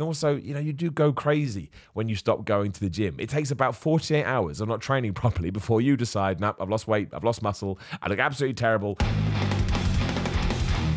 And also, you know, you do go crazy when you stop going to the gym. It takes about 48 hours of not training properly before you decide, nope, I've lost weight, I've lost muscle, I look absolutely terrible.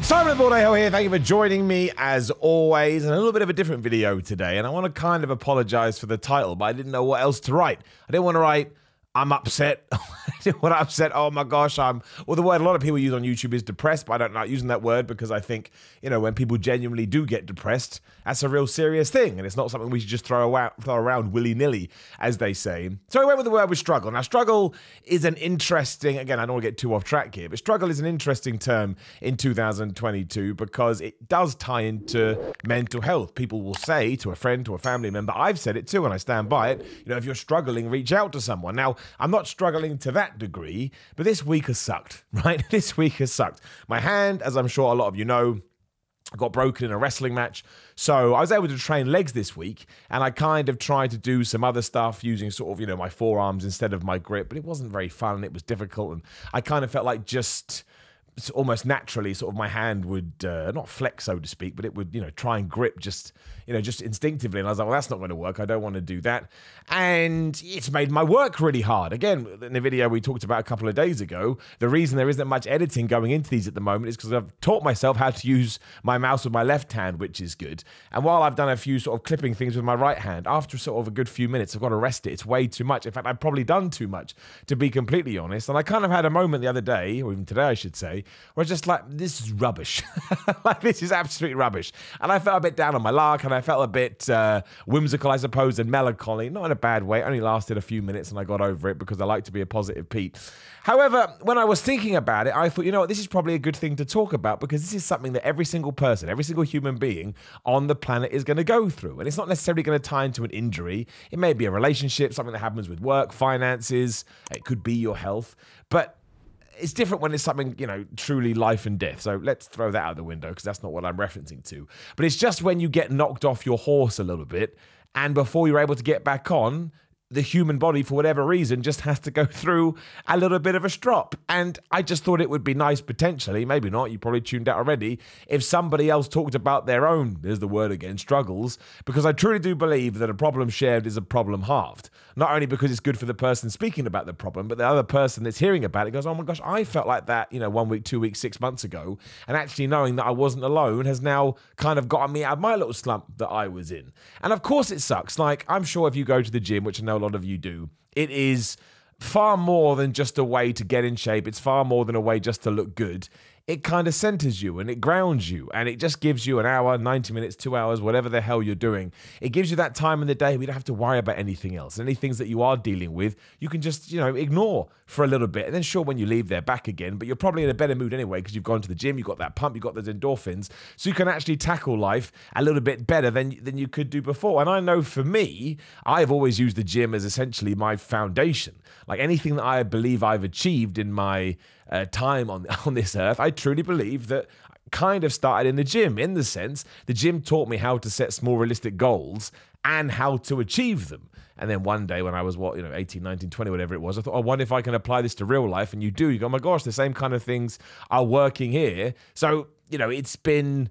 Simon Bordejo here, thank you for joining me as always, and a little bit of a different video today, and I want to kind of apologize for the title, but I didn't know what else to write. I didn't want to write, I'm upset. I didn't want to upset, oh my gosh, well, the word a lot of people use on YouTube is depressed, but I don't like using that word because I think, you know, when people genuinely do get depressed, that's a real serious thing, and it's not something we should just throw around willy-nilly, as they say. So I went with the word with struggle. Now, struggle is an interesting, again, I don't want to get too off track here, but struggle is an interesting term in 2022 because it does tie into mental health. People will say to a friend, to a family member, I've said it too, and I stand by it, you know, if you're struggling, reach out to someone. Now, I'm not struggling to that degree, but this week has sucked, right? This week has sucked. My hand, as I'm sure a lot of you know, got broken in a wrestling match. So I was able to train legs this week, and I kind of tried to do some other stuff using sort of, you know, my forearms instead of my grip, but it wasn't very fun. It was difficult, and I kind of felt like just almost naturally sort of my hand would not flex, so to speak, but it would, you know, try and grip just, you know, just instinctively. And I was like, well, that's not going to work. I don't want to do that. And it's made my work really hard. Again, in the video we talked about a couple of days ago, the reason there isn't much editing going into these at the moment is because I've taught myself how to use my mouse with my left hand, which is good. And while I've done a few sort of clipping things with my right hand, after sort of a good few minutes, I've got to rest it. It's way too much. In fact, I've probably done too much, to be completely honest. And I kind of had a moment the other day, or even today, I should say, where I was just like, this is rubbish. Like, this is absolute rubbish. And I felt a bit down on my luck, and I felt a bit whimsical, I suppose, and melancholy. Not in a bad way. It only lasted a few minutes, and I got over it because I like to be a positive Pete. However, when I was thinking about it, I thought, you know what, this is probably a good thing to talk about because this is something that every single person, every single human being on the planet is going to go through. And it's not necessarily going to tie into an injury. It may be a relationship, something that happens with work, finances. It could be your health. But it's different when it's something, you know, truly life and death. So let's throw that out the window because that's not what I'm referencing to. But it's just when you get knocked off your horse a little bit, and before you're able to get back on, the human body, for whatever reason, just has to go through a little bit of a strop. And I just thought it would be nice, potentially, maybe not, you probably tuned out already, if somebody else talked about their own, there's the word again, struggles, because I truly do believe that a problem shared is a problem halved. Not only because it's good for the person speaking about the problem, but the other person that's hearing about it goes, oh my gosh, I felt like that, you know, 1 week, 2 weeks, 6 months ago. And actually knowing that I wasn't alone has now kind of gotten me out of my little slump that I was in. And of course it sucks. Like, I'm sure if you go to the gym, which I know a lot of you do, it is far more than just a way to get in shape. It's far more than a way just to look good. It kind of centers you and it grounds you, and it just gives you an hour, 90 minutes, 2 hours, whatever the hell you're doing. It gives you that time in the day where you don't have to worry about anything else. Any things that you are dealing with, you can just, you know, ignore for a little bit. And then sure, when you leave, they're back again, but you're probably in a better mood anyway because you've gone to the gym, you've got that pump, you've got those endorphins, so you can actually tackle life a little bit better than you could do before. And I know for me, I've always used the gym as essentially my foundation. Like anything that I believe I've achieved in my time on this earth, I truly believe that kind of started in the gym, in the sense the gym taught me how to set small realistic goals and how to achieve them. And then one day when I was, 18, 19, 20, whatever it was, I thought, I wonder if I can apply this to real life. And you do. You go, oh my gosh, the same kind of things are working here. So, you know, it's been,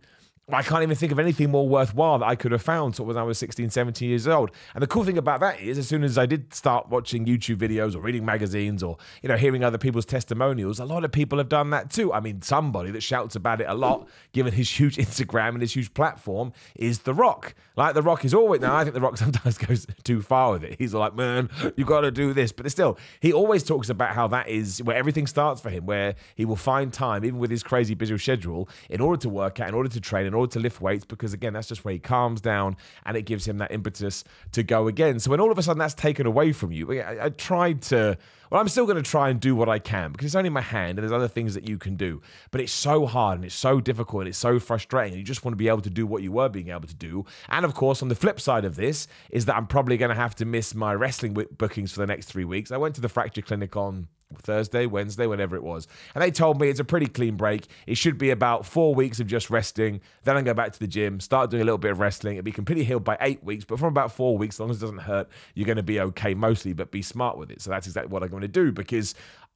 I can't even think of anything more worthwhile that I could have found sort of when I was 16, 17 years old. And the cool thing about that is, as soon as I did start watching YouTube videos or reading magazines or, you know, hearing other people's testimonials, a lot of people have done that too. I mean, somebody that shouts about it a lot, given his huge Instagram and his huge platform, is The Rock. Like, The Rock is always, now I think The Rock sometimes goes too far with it. He's like, man, you got to do this. But still, he always talks about how that is where everything starts for him, where he will find time, even with his crazy busy schedule, in order to work out, in order to train, in order to lift weights, because again, that's just where he calms down and it gives him that impetus to go again. So when all of a sudden that's taken away from you, I tried to, well, I'm still going to try and do what I can because it's only my hand and there's other things that you can do. But it's so hard and it's so difficult and it's so frustrating. You just want to be able to do what you were being able to do. And of course, on the flip side of this is that I'm probably going to have to miss my wrestling bookings for the next 3 weeks. I went to the fracture clinic on Thursday, Wednesday, whenever it was. And they told me it's a pretty clean break. It should be about 4 weeks of just resting. Then I go back to the gym, start doing a little bit of wrestling. It'll be completely healed by 8 weeks. But from about 4 weeks, as long as it doesn't hurt, you're going to be okay mostly, but be smart with it. So that's exactly what I'm going to do, because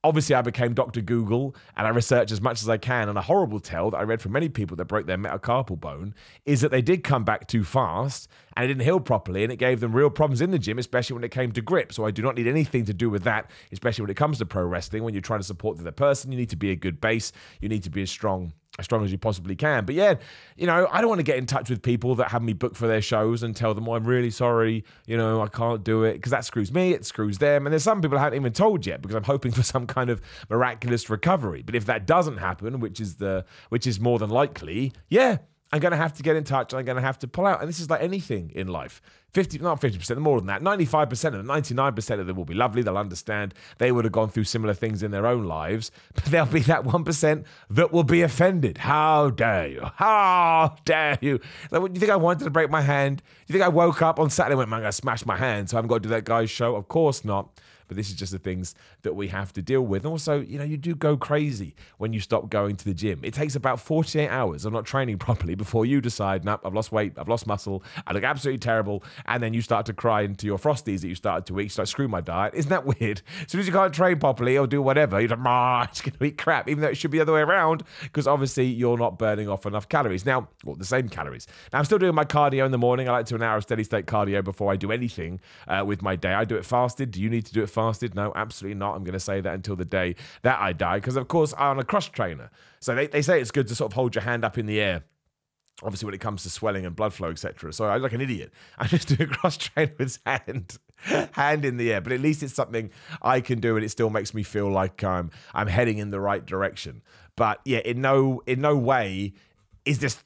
Obviously, I became Dr. Google, and I research as much as I can. And a horrible tale that I read from many people that broke their metacarpal bone is that they did come back too fast, and it didn't heal properly, and it gave them real problems in the gym, especially when it came to grip. So I do not need anything to do with that, especially when it comes to pro wrestling. When you're trying to support the other person, you need to be a good base. You need to be as strong as you possibly can. But yeah, I don't want to get in touch with people that have me booked for their shows and tell them, I'm really sorry, I can't do it, because that screws me, it screws them. And there's some people I haven't even told yet because I'm hoping for some kind of miraculous recovery. But if that doesn't happen, which is more than likely, yeah, I'm going to have to get in touch and I'm going to have to pull out. And this is like anything in life. 50%, more than that. 95% of them, 99% of them will be lovely. They'll understand. They would have gone through similar things in their own lives. But there'll be that 1% that will be offended. How dare you? How dare you? Like, do you think I wanted to break my hand? Do you think I woke up on Saturday and went, man, I'm going to smash my hand, so I haven't got to do that guy's show? Of course not. But this is just the things that we have to deal with. And also, you do go crazy when you stop going to the gym. It takes about 48 hours of not training properly before you decide, nope, I've lost weight, I've lost muscle, I look absolutely terrible. And then you start to cry into your Frosties that you started to eat. You start, screw my diet. Isn't that weird? As soon as you can't train properly or do whatever, you're like, it's going to be crap, even though it should be the other way around, because obviously you're not burning off enough calories. Now, well, the same calories. Now, I'm still doing my cardio in the morning. I like to do an hour of steady state cardio before I do anything with my day. I do it fasted. Do you need to do it fasted? No, absolutely not. I'm going to say that until the day that I die, because of course I'm a cross trainer. So they say it's good to sort of hold your hand up in the air, obviously when it comes to swelling and blood flow, etc. So I look like an idiot. I just do a cross train with hand in the air, but at least it's something I can do, and it still makes me feel like I'm heading in the right direction. But yeah, in no way is this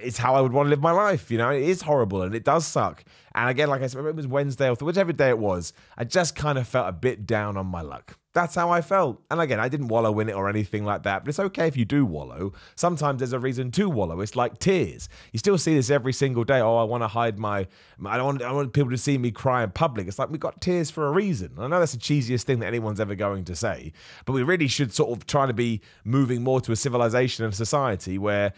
it's how I would want to live my life. It is horrible and it does suck. And again, like I said, it was Wednesday or whichever day it was, I just kind of felt a bit down on my luck. That's how I felt. And again, I didn't wallow in it or anything like that, but it's okay if you do wallow. Sometimes there's a reason to wallow. It's like tears. You still see this every single day. Oh, I want to hide I want people to see me cry in public. It's like we got tears for a reason. I know that's the cheesiest thing that anyone's ever going to say, but we really should sort of try to be moving more to a civilization and society where,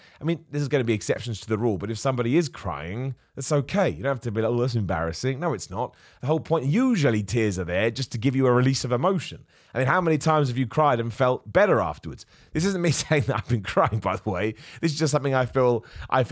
this is going to be exceptions to the rule, but if somebody is crying, it's okay. You don't have to be like, oh, that's embarrassing. No, it's not. The whole point, usually tears are there just to give you a release of emotion. How many times have you cried and felt better afterwards? This isn't me saying that I've been crying, by the way. This is just something I feel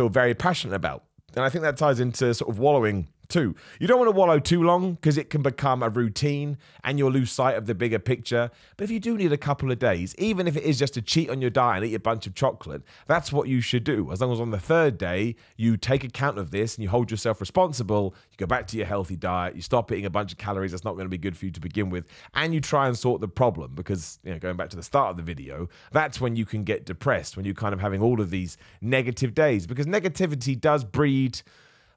very passionate about. And I think that ties into sort of wallowing too. You don't want to wallow too long because it can become a routine and you'll lose sight of the bigger picture. But if you do need a couple of days, even if it is just to cheat on your diet and eat a bunch of chocolate, that's what you should do. As long as on the third day, you take account of this and you hold yourself responsible, you go back to your healthy diet, you stop eating a bunch of calories that's not going to be good for you to begin with, and you try and sort the problem. Because, going back to the start of the video, that's when you can get depressed, when you're kind of having all of these negative days. Because negativity does breed...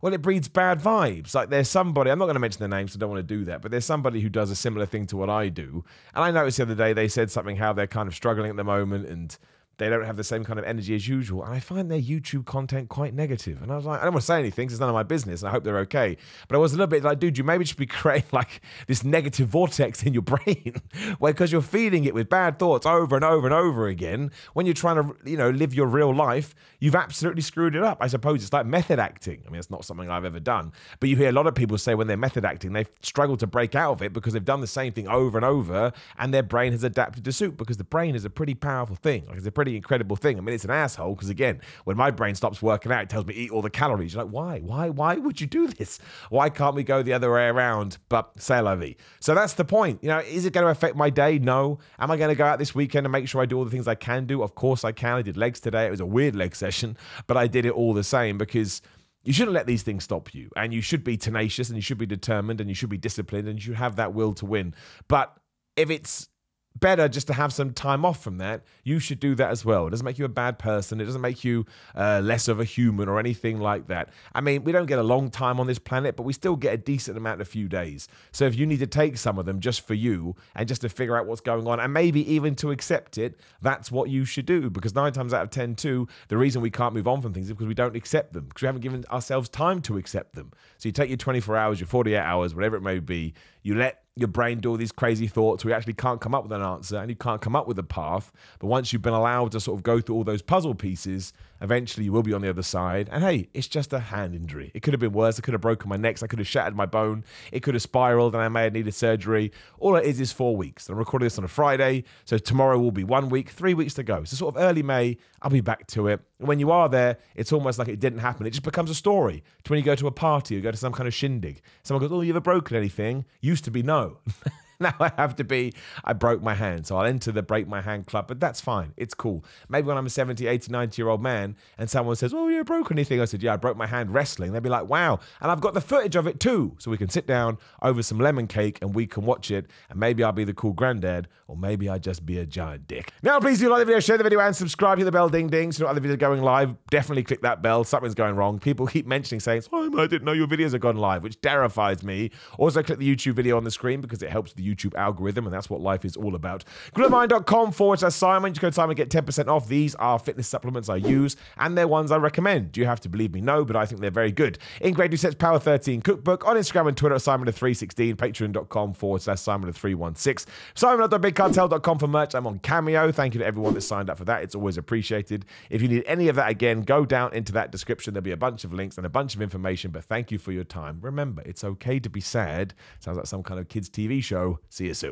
well, it breeds bad vibes. Like there's somebody, I'm not going to mention the name, so I don't want to do that, but there's somebody who does a similar thing to what I do. And I noticed the other day they said something how they're kind of struggling at the moment and they don't have the same kind of energy as usual. And I find their YouTube content quite negative. And I was like, I don't want to say anything because it's none of my business. And I hope they're okay. But I was a little bit like, dude, you maybe should be creating like this negative vortex in your brain where because you're feeding it with bad thoughts over and over and over again. When you're trying to, live your real life, you've absolutely screwed it up. I suppose it's like method acting. It's not something I've ever done. But you hear a lot of people say when they're method acting, they struggle to break out of it because they've done the same thing over and over and their brain has adapted to suit, because the brain is a pretty powerful thing. Like it's a pretty incredible thing. It's an asshole because, again, when my brain stops working out, it tells me eat all the calories. You're like, why would you do this? Why can't we go the other way around? But c'est la vie. So that's the point. Is it going to affect my day? No. Am I going to go out this weekend and make sure I do all the things I can do? Of course I can. I did legs today. It was a weird leg session, but I did it all the same because you shouldn't let these things stop you, and you should be tenacious and you should be determined and you should be disciplined and you should have that will to win. But if it's better just to have some time off from that, you should do that as well. It doesn't make you a bad person. It doesn't make you less of a human or anything like that. We don't get a long time on this planet, but we still get a decent amount of few days. So if you need to take some of them just for you and just to figure out what's going on and maybe even to accept it, that's what you should do. Because 9 times out of 10 too, the reason we can't move on from things is because we don't accept them, because we haven't given ourselves time to accept them. So you take your 24 hours, your 48 hours, whatever it may be, you let your brain do all these crazy thoughts where you actually can't come up with an answer and you can't come up with a path. But once you've been allowed to sort of go through all those puzzle pieces, eventually you will be on the other side. And hey, it's just a hand injury. It could have been worse. I could have broken my neck. I could have shattered my bone. It could have spiraled and I may have needed surgery. All it is 4 weeks. I'm recording this on a Friday. So tomorrow will be 1 week, 3 weeks to go. So sort of early May, I'll be back to it. And when you are there, it's almost like it didn't happen. It just becomes a story. To when you go to a party or go to some kind of shindig. Someone goes, oh, you ever broken anything? Used to be no. Now I have to be, I broke my hand. So I'll enter the break my hand club, but that's fine. It's cool. Maybe when I'm a 70, 80, 90-year-old man and someone says, oh, you broke anything? I said, yeah, I broke my hand wrestling. They'd be like, wow. And I've got the footage of it too. So we can sit down over some lemon cake and we can watch it. And maybe I'll be the cool granddad or maybe I'll just be a giant dick. Now, please do like the video, share the video and subscribe to the bell ding ding. So you know other videos going live, definitely click that bell. Something's going wrong. People keep mentioning saying, oh, I didn't know your videos had gone live, which terrifies me. Also click the YouTube video on the screen because it helps the YouTube algorithm. And that's what life is all about. GorillaMind.com/Simon. You go to Simon and get 10% off. These are fitness supplements I use, and they're ones I recommend. Do you have to believe me? No, but I think they're very good. In Grade 2 Sets Power 13 Cookbook. On Instagram and Twitter at Simon316. Patreon.com/Simon316. Simon.bigcartel.com for merch. I'm on Cameo. Thank you to everyone that signed up for that. It's always appreciated. If you need any of that again, go down into that description. There'll be a bunch of links and a bunch of information, but thank you for your time. Remember, it's okay to be sad. Sounds like some kind of kids' TV show. See you soon.